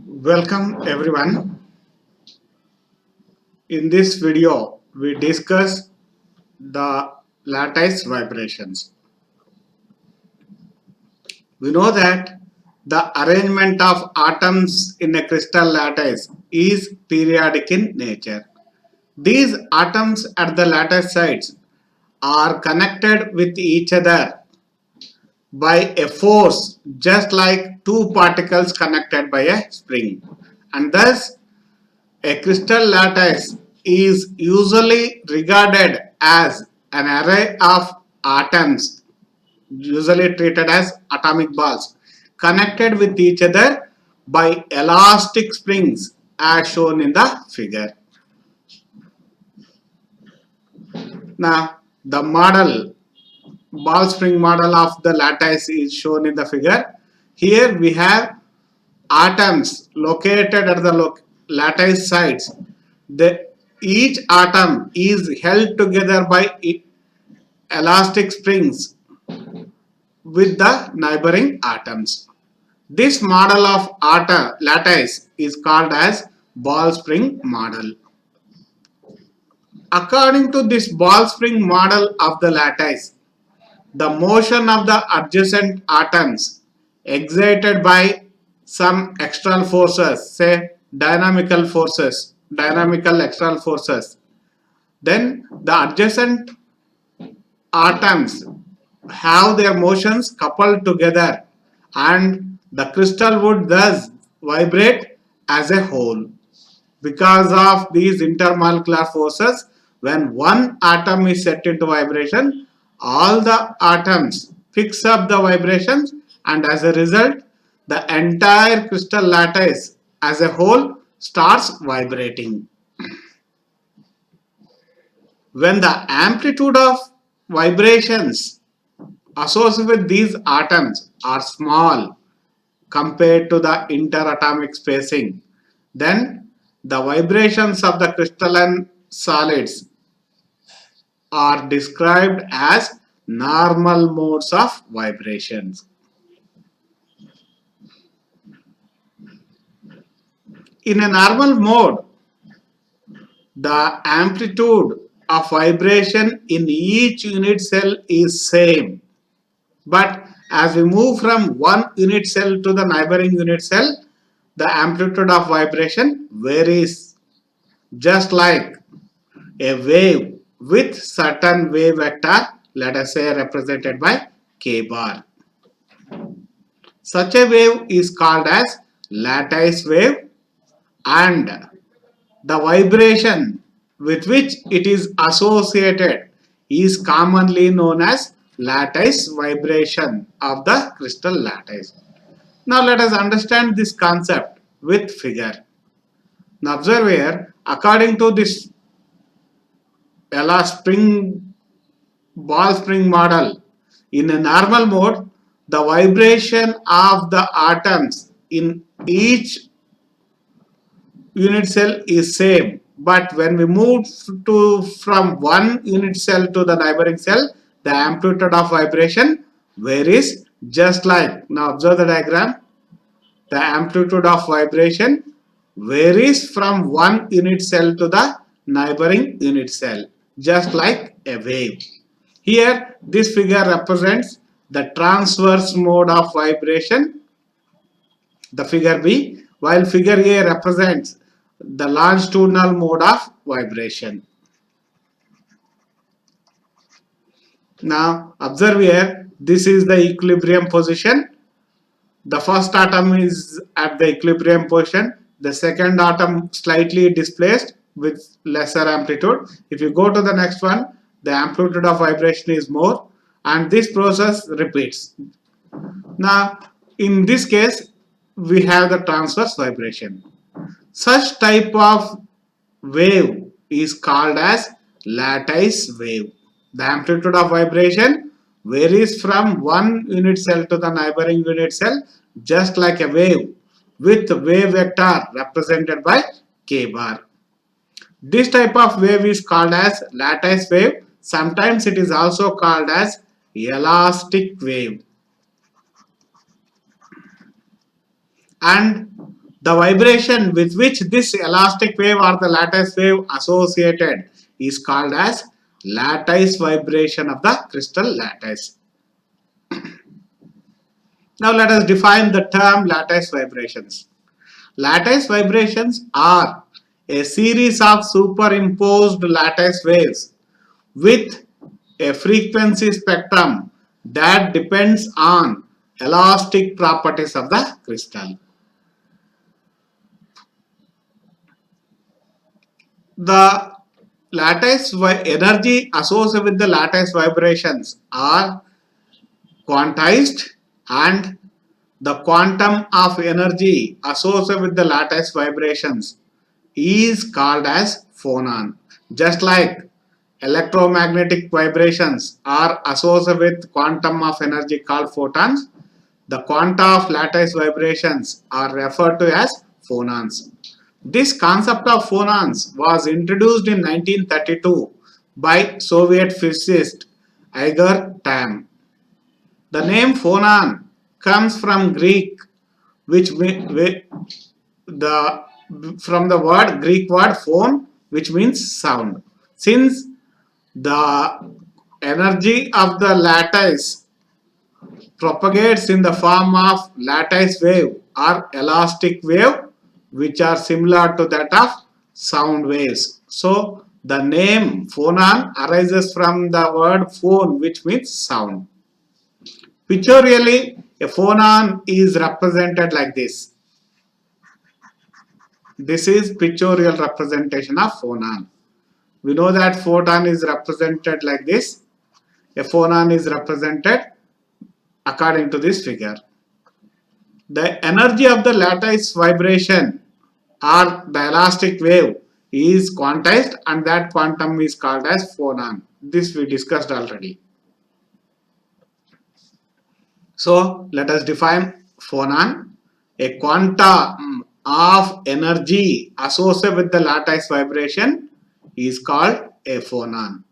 Welcome everyone. In this video, we discuss the lattice vibrations. We know that the arrangement of atoms in a crystal lattice is periodic in nature. These atoms at the lattice sides are connected with each other by a force just like two particles connected by a spring, and thus a crystal lattice is usually regarded as an array of atoms, usually treated as atomic balls, connected with each other by elastic springs as shown in the figure. Now, the ball spring model of the lattice is shown in the figure. Here we have atoms located at the lattice sides. Each atom is held together by elastic springs with the neighboring atoms. This model of lattice is called as ball spring model. According to this ball spring model of the lattice, the motion of the adjacent atoms exerted by some external forces, say dynamical external forces, then the adjacent atoms have their motions coupled together and the crystal would thus vibrate as a whole. Because of these intermolecular forces, when one atom is set into vibration, all the atoms fix up the vibrations, and as a result, the entire crystal lattice as a whole starts vibrating. When the amplitude of vibrations associated with these atoms are small compared to the interatomic spacing, then the vibrations of the crystalline solids are described as normal modes of vibrations. In a normal mode, the amplitude of vibration in each unit cell is same. But as we move from one unit cell to the neighboring unit cell, the amplitude of vibration varies, just like a wave with certain wave vector, let us say represented by k bar. Such a wave is called as lattice wave, and the vibration with which it is associated is commonly known as lattice vibration of the crystal lattice. Now let us understand this concept with figure. Now observe here, according to this spring ball spring model, in a normal mode, the vibration of the atoms in each unit cell is same. But when we move from one unit cell to the neighboring cell, the amplitude of vibration varies, just like, now observe the diagram, the amplitude of vibration varies from one unit cell to the neighboring unit cell, just like a wave. Here, this figure represents the transverse mode of vibration, the figure B, while figure A represents the longitudinal mode of vibration. Now, observe here, this is the equilibrium position. The first atom is at the equilibrium position. The second atom slightly displaced with lesser amplitude. If you go to the next one, the amplitude of vibration is more, and this process repeats. Now, in this case, we have the transverse vibration. Such type of wave is called as lattice wave. The amplitude of vibration varies from one unit cell to the neighboring unit cell, just like a wave, with wave vector represented by k bar. This type of wave is called as lattice wave. Sometimes it is also called as elastic wave. And The vibration with which this elastic wave or the lattice wave associated is called as lattice vibration of the crystal lattice. Now let us define the term lattice vibrations. Lattice vibrations are a series of superimposed lattice waves with a frequency spectrum that depends on elastic properties of the crystal. The lattice energy associated with the lattice vibrations are quantized, and the quantum of energy associated with the lattice vibrations is called as phonon. Just like electromagnetic vibrations are associated with quantum of energy called photons, the quanta of lattice vibrations are referred to as phonons. This concept of phonons was introduced in 1932 by Soviet physicist Igor Tamm. The name phonon comes from Greek, which the from the word Greek word phone, which means sound. Since the energy of the lattice propagates in the form of lattice wave or elastic wave, which are similar to that of sound waves. So the name phonon arises from the word phone, which means sound. Pictorially, a phonon is represented like this. This is pictorial representation of phonon. We know that photon is represented like this. A phonon is represented according to this figure. The energy of the lattice vibration or the elastic wave is quantized, and that quantum is called as phonon. This we discussed already. So let us define phonon. A quantum of energy associated with the lattice vibration is called a phonon.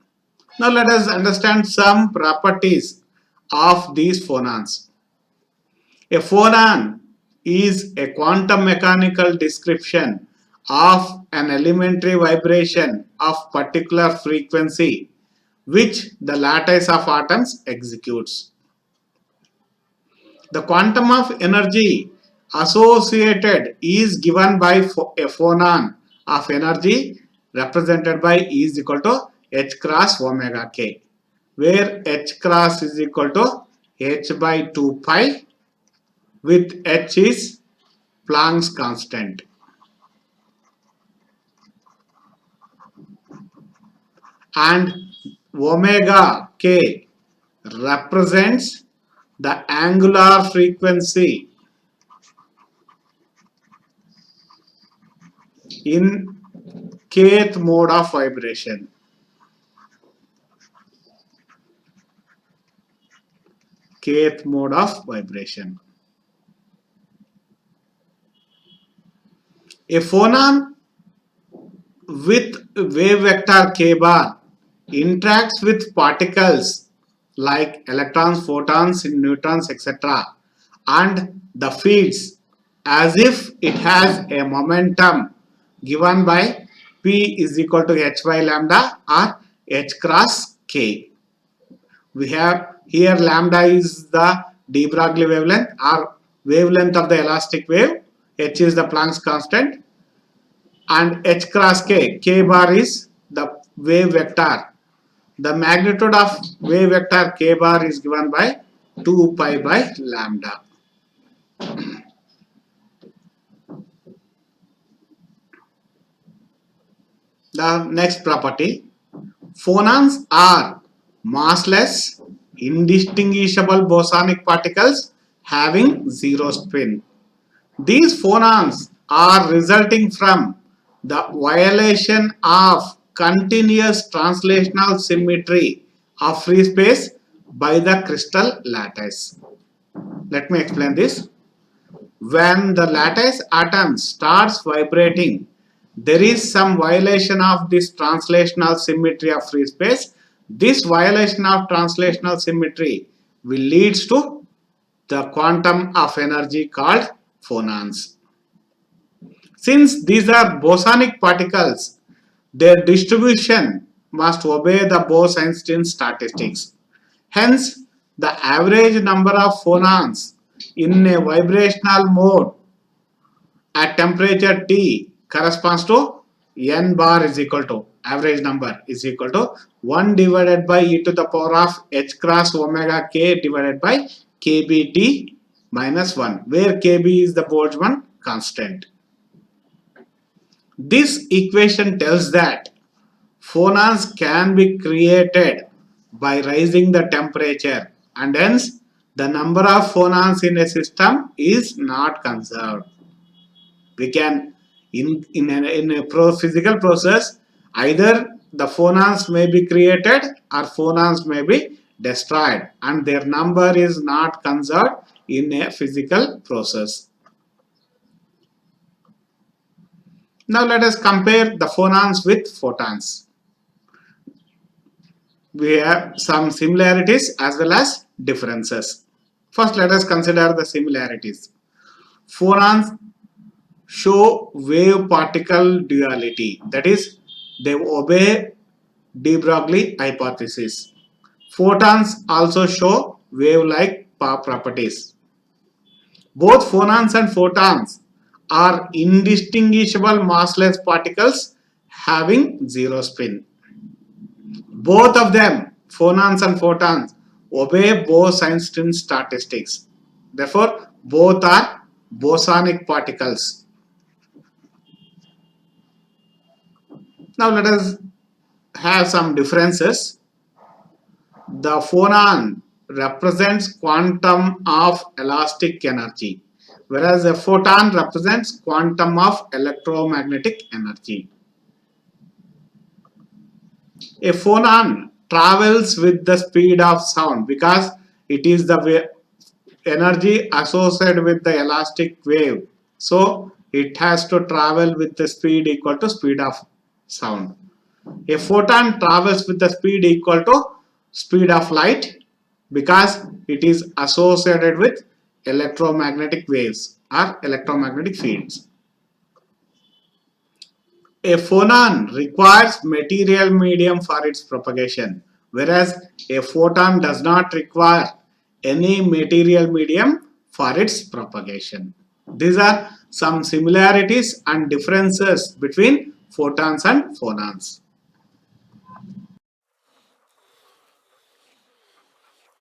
Now let us understand some properties of these phonons. A phonon is a quantum mechanical description of an elementary vibration of particular frequency which the lattice of atoms executes. The quantum of energy associated is given by a phonon of energy represented by E is equal to h cross omega k, where h cross is equal to h by 2 pi, with h is Planck's constant. And omega k represents the angular frequency in kth mode of vibration. Kth mode of vibration. A phonon with wave vector k bar interacts with particles like electrons, photons, neutrons, etc. and the fields as if it has a momentum given by P is equal to h by lambda or h cross k. We have here lambda is the de Broglie wavelength or wavelength of the elastic wave, h is the Planck's constant, and h cross k, k bar is the wave vector. The magnitude of wave vector k bar is given by 2 pi by lambda. The next property, phonons are massless, indistinguishable bosonic particles having zero spin. These phonons are resulting from the violation of continuous translational symmetry of free space by the crystal lattice. Let me explain this. When the lattice atom starts vibrating, there is some violation of this translational symmetry of free space. This violation of translational symmetry will lead to the quantum of energy called phonons. Since these are bosonic particles, their distribution must obey the Bose-Einstein statistics. Hence, the average number of phonons in a vibrational mode at temperature T corresponds to n bar is equal to average number is equal to 1 divided by e to the power of h cross omega k divided by kBt minus 1, where kb is the Boltzmann constant. This equation tells that phonons can be created by raising the temperature, and hence the number of phonons in a system is not conserved. We can in a physical process, either the phonons may be created or phonons may be destroyed, and their number is not conserved in a physical process. Now let us compare the phonons with photons. We have some similarities as well as differences. First, let us consider the similarities. Phonons show wave particle duality, that is, they obey de Broglie hypothesis. Photons also show wave-like properties. Both phonons and photons are indistinguishable massless particles having zero spin. Both of them, phonons and photons, obey Bose-Einstein statistics. Therefore, both are bosonic particles. Now let us have some differences. The phonon represents quantum of elastic energy, whereas a photon represents quantum of electromagnetic energy. A phonon travels with the speed of sound because it is the energy associated with the elastic wave. So it has to travel with the speed equal to speed of sound. A photon travels with the speed equal to speed of light because it is associated with electromagnetic waves or electromagnetic fields. A phonon requires material medium for its propagation, whereas a photon does not require any material medium for its propagation. These are some similarities and differences between photons and phonons.